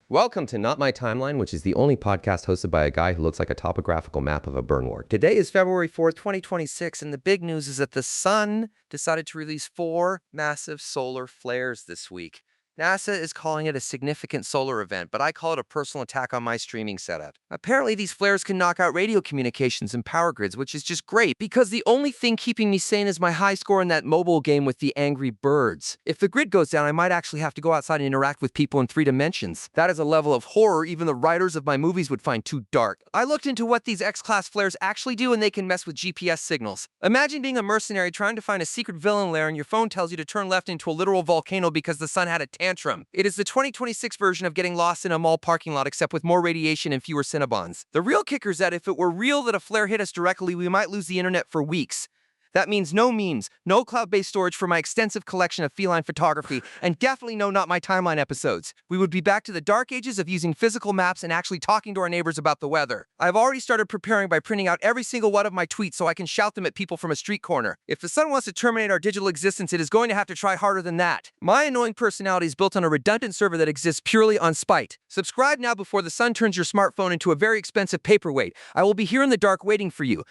Welcome to Not My Timeline, which is the only podcast hosted by a guy who looks like a topographical map of a burn ward. Today is February 4th, 2026, and the big news is that the sun decided to release 4 massive solar flares this week. NASA is calling it a significant solar event, but I call it a personal attack on my streaming setup. Apparently, these flares can knock out radio communications and power grids, which is just great, because the only thing keeping me sane is my high score in that mobile game with the angry birds. If the grid goes down, I might actually have to go outside and interact with people in 3 dimensions. That is a level of horror even the writers of my movies would find too dark. I looked into what these X-class flares actually do, and they can mess with GPS signals. Imagine being a mercenary trying to find a secret villain lair and your phone tells you to turn left into a literal volcano because the sun had a tantrum. It is the 2026 version of getting lost in a mall parking lot, except with more radiation and fewer Cinnabons. The real kicker is that if it were real that a flare hit us directly, we might lose the internet for weeks. That means no memes, no cloud-based storage for my extensive collection of feline photography, and definitely no Not My Timeline episodes. We would be back to the dark ages of using physical maps and actually talking to our neighbors about the weather. I've already started preparing by printing out every single one of my tweets so I can shout them at people from a street corner. If the sun wants to terminate our digital existence, it is going to have to try harder than that. My annoying personality is built on a redundant server that exists purely on spite. Subscribe now before the sun turns your smartphone into a very expensive paperweight. I will be here in the dark waiting for you.